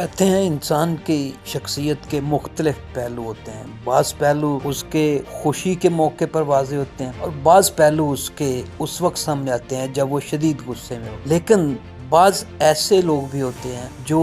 کہتے ہیں انسان کی شخصیت کے مختلف پہلو ہوتے ہیں. بعض پہلو اس کے خوشی کے موقع پر واضح ہوتے ہیں اور بعض پہلو اس وقت سامنے آتے ہیں جب وہ شدید غصے میں ہو. لیکن بعض ایسے لوگ بھی ہوتے ہیں جو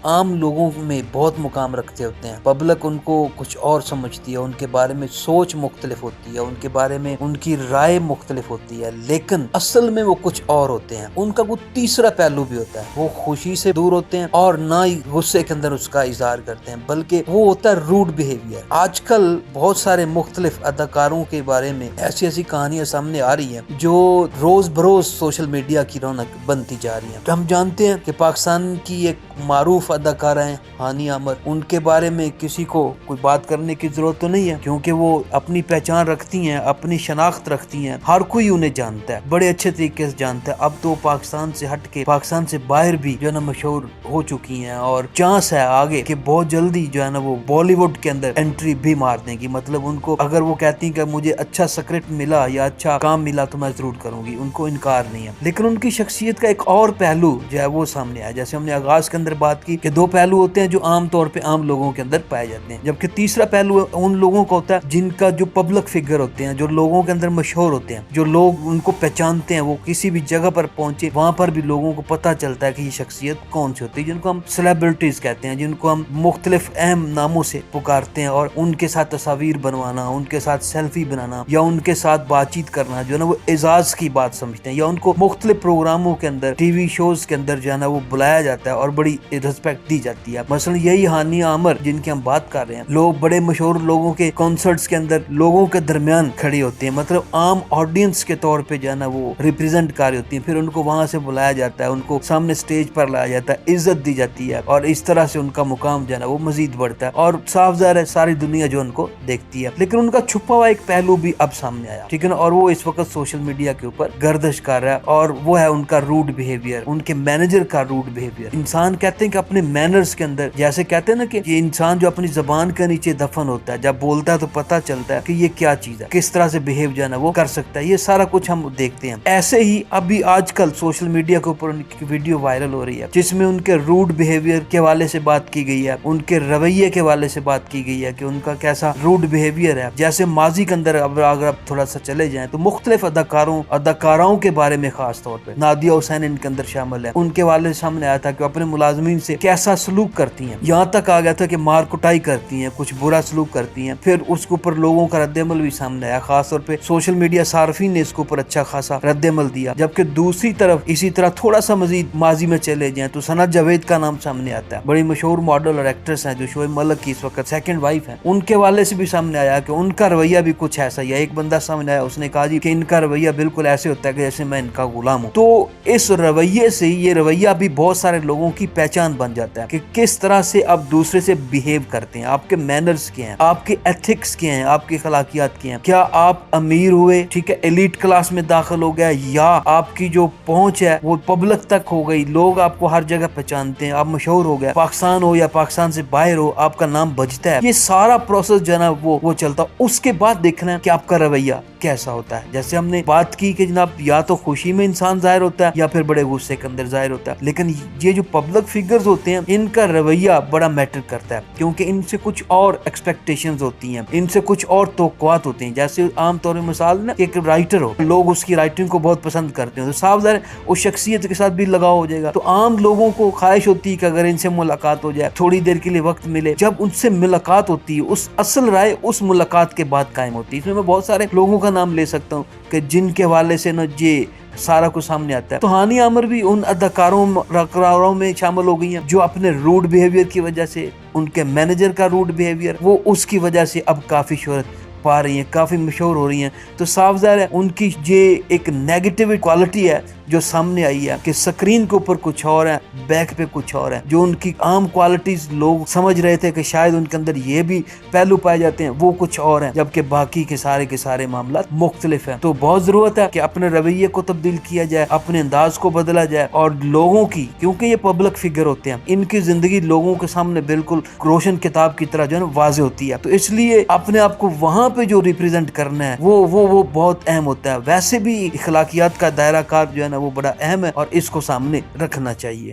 عام لوگوں میں بہت مقام رکھتے ہوتے ہیں. پبلک ان کو کچھ اور سمجھتی ہے، ان کے بارے میں سوچ مختلف ہوتی ہے، ان کے بارے میں ان کی رائے مختلف ہوتی ہے، لیکن اصل میں وہ کچھ اور ہوتے ہیں. ان کا کوئی تیسرا پہلو بھی ہوتا ہے. وہ خوشی سے دور ہوتے ہیں اور نہ ہی غصے کے اندر اس کا اظہار کرتے ہیں، بلکہ وہ ہوتا ہے روڈ بیہیویئر. آج کل بہت سارے مختلف اداکاروں کے بارے میں ایسی کہانیاں سامنے آ رہی ہیں جو روز بروز سوشل میڈیا کی رونق بنتی جا رہی ہیں. ہم جانتے ہیں کہ پاکستان کی ایک معروف اداکارہ ہیں ہانی عامر. ان کے بارے میں کسی کو کوئی بات کرنے کی ضرورت تو نہیں ہے، کیونکہ وہ اپنی پہچان رکھتی ہیں، اپنی شناخت رکھتی ہیں. ہر کوئی انہیں جانتا ہے، بڑے اچھے طریقے سے جانتا ہے. اب تو پاکستان سے ہٹ کے پاکستان سے باہر بھی جو ہے نا مشہور ہو چکی ہیں، اور چانس ہے آگے کہ بہت جلدی جو ہے نا وہ بالی ووڈ کے اندر انٹری بھی مار دیں گی. مطلب ان کو اگر وہ کہتی ہیں کہ مجھے اچھا سکرپٹ ملا یا اچھا کام ملا تو میں ضرور کروں گی، ان کو انکار نہیں ہے. لیکن ان کی شخصیت کا ایک اور پہلو جو ہے وہ سامنے آیا. جیسے ہم نے آغاز کے اندر بات کی کہ دو پہلو ہوتے ہیں جو عام طور پہ عام لوگوں کے اندر پائے جاتے ہیں، جبکہ تیسرا پہلو ان لوگوں کا ہوتا ہے جن کا جو پبلک فگر ہوتے ہیں، جو لوگوں کے اندر مشہور ہوتے ہیں، جو لوگ ان کو پہچانتے ہیں. وہ کسی بھی جگہ پر پہنچے وہاں پر بھی لوگوں کو پتہ چلتا ہے کہ یہ شخصیت کون سی ہوتی ہے، جن کو ہم سیلیبریٹیز کہتے ہیں، جن کو ہم مختلف اہم ناموں سے پکارتے ہیں. اور ان کے ساتھ تصاویر بنوانا، ان کے ساتھ سیلفی بنانا یا ان کے ساتھ بات چیت کرنا جو ہے نا وہ اعزاز کی بات سمجھتے ہیں، یا ان کو مختلف پروگراموں کے اندر، ٹی وی شوز کے اندر جو ہے نا وہ بلایا جاتا ہے اور بڑی ریسپیکٹ دی جاتی ہے. مثلا یہی ہانی عامر جن کی ہم بات کر رہے ہیں، لوگ بڑے مشہور لوگوں کے کنسرٹس کے اندر لوگوں کے درمیان کھڑی ہوتی ہیں، مطلب عام آڈینس کے طور پہ جو ہے نا وہ ریپرزینٹ کر رہی ہوتی ہیں. پھر ان کو وہاں سے بلایا جاتا ہے، ان کو سامنے سٹیج پر لایا جاتا ہے، عزت دی جاتی ہے، اور اس طرح سے ان کا مقام جو ہے نا وہ مزید بڑھتا ہے اور صاف ظاہر ہے ساری دنیا جو ان کو دیکھتی ہے. لیکن ان کا چھپا ہوا ایک پہلو بھی اب سامنے آیا، ٹھیک ہے نا، اور وہ اس وقت سوشل میڈیا کے اوپر گردش کر رہا ہے، اور وہ ہے ان کا روڈ بیہیویئر، ان کے مینیجر کا روڈ بیہیویئر. انسان کہتے ہیں کہ اپنے مینرز کے اندر، جیسے کہتے ہیں نا کہ یہ انسان جو اپنی زبان کے نیچے دفن ہوتا ہے، جب بولتا ہے تو پتہ چلتا ہے کہ یہ کیا چیز ہے، کس طرح سے بیہیو جو ہے نا وہ کر سکتا ہے. یہ سارا کچھ ہم دیکھتے ہیں. ایسے ہی ابھی آج کل سوشل میڈیا کے اوپر ان کی ویڈیو وائرل ہو رہی ہے جس میں ان کے روڈ بیہیویئر کے حوالے سے بات کی گئی ہے، ان کے رویے کے حوالے سے بات کی گئی ہے کہ ان کا کیسا روڈ بیہیویئر ہے. جیسے ماضی کے اندر اگر آپ تھوڑا سا چلے جائیں تو مختلف اداکاراؤں کے بارے میں، خاص طور پہ نادیہ حسین ان کے اندر شامل ہے، ان کے والے سامنے آیا تھا کہ اپنے ملازمین سے کیسا سلوک کرتی ہیں. یہاں تک آ گیا تھا کہ مار کٹائی کرتی ہیں، کچھ برا سلوک کرتی ہیں. پھر اس کے اوپر لوگوں کا رد عمل بھی سامنے آیا، خاص طور پہ سوشل میڈیا صارفین نے اس کے اوپر اچھا خاصا رد عمل دیا. جبکہ دوسری طرف اسی طرح تھوڑا سا مزید ماضی میں چلے جائیں تو ثنا جاوید کا نام سامنے آتا ہے. بڑی مشہور ماڈل اور ایکٹریس ہیں جو شعیب ملک کی اس وقت سیکنڈ وائف ہیں. ان کے والے سے بھی سامنے آیا کہ ان کا رویہ بھی کچھ ایسا ہی ہے. ایک بندہ سامنے آیا، اس نے کہا جی کہ ان کا رویہ بالکل ایسے ہوتا ہے کہ جیسے میں ان کا غلام ہوں. تو اس رویے سے یہ رویہ بھی بہت سارے لوگوں کی پہچان بن جاتا ہے کہ کس طرح سے آپ دوسرے سے بیہیو کرتے ہیں، آپ کے مینرز کیا ہیں، آپ کے ایتھکس کیا ہیں، آپ کی اخلاقیات کیا ہیں. کیا آپ امیر ہوئے، ٹھیک ہے، ایلیٹ کلاس میں داخل ہو گیا، یا آپ کی جو پہنچ ہے وہ پبلک تک ہو گئی، لوگ آپ کو ہر جگہ پہچانتے ہیں، آپ مشہور ہو گئے، پاکستان ہو یا پاکستان سے باہر ہو آپ کا نام بجتا ہے. یہ سارا پروسیس جو ہے نا وہ چلتا. اس کے بعد دیکھنا ہے کہ آپ کا رویہ کیسا ہوتا ہے. جیسے ہم نے بات کی کہ جناب یا تو خوشی میں انسان ظاہر ہوتا ہے یا پھر بڑے غصے کے اندر ظاہر ہوتا ہے. لیکن یہ جو پبلک فگرز ہوتے ہیں ان کا رویہ بڑا میٹر کرتا ہے، کیونکہ ان سے کچھ اور ایکسپیکٹیشنز ہوتی ہیں، ان سے کچھ اور توقعات ہوتی ہیں. جیسے عام طور پر مثال نا کہ ایک رائٹر ہو، لوگ اس کی رائٹنگ کو بہت پسند کرتے ہیں، تو صاف ظاہر اس شخصیت کے ساتھ بھی لگاؤ ہو جائے گا. تو عام لوگوں کو خواہش ہوتی ہے کہ اگر ان سے ملاقات ہو جائے، تھوڑی دیر کے لیے وقت ملے. جب ان سے ملاقات ہوتی ہے اس اصل رائے اس ملاقات کے بعد قائم ہوتی ہے. اس میں میں بہت سارے لوگوں کا نام لے سکتا ہوں کہ جن کے حوالے سے نا یہ سارا کچھ سامنے آتا ہے. تو ہانی عامر بھی ان اداکاروں میں شامل ہو گئی ہیں جو اپنے روڈ بیہیویئر کی وجہ سے، ان کے مینیجر کا روڈ بیہیویئر، وہ اس کی وجہ سے اب کافی شہرت پا رہی ہیں، کافی مشہور ہو رہی ہیں. تو صاف ظاہر ہے ان کی یہ ایک نیگیٹو کوالٹی ہے جو سامنے آئی ہے کہ سکرین کے اوپر کچھ اور ہے، بیک پہ کچھ اور ہے. جو ان کی عام کوالٹیز لوگ سمجھ رہے تھے کہ شاید ان کے اندر یہ بھی پہلو پائے جاتے ہیں، وہ کچھ اور ہیں، جبکہ باقی کے سارے معاملات مختلف ہیں. تو بہت ضرورت ہے کہ اپنے رویے کو تبدیل کیا جائے، اپنے انداز کو بدلا جائے، اور لوگوں کی، کیونکہ یہ پبلک فگر ہوتے ہیں، ان کی زندگی لوگوں کے سامنے بالکل روشن کتاب کی طرح جو ہے واضح ہوتی ہے. تو اس لیے اپنے آپ کو وہاں پہ جو ریپرزینٹ کرنا ہے وہ بہت اہم ہوتا ہے. ویسے بھی اخلاقیات کا دائرہ کار جو ہے نا وہ بڑا اہم ہے اور اس کو سامنے رکھنا چاہیے.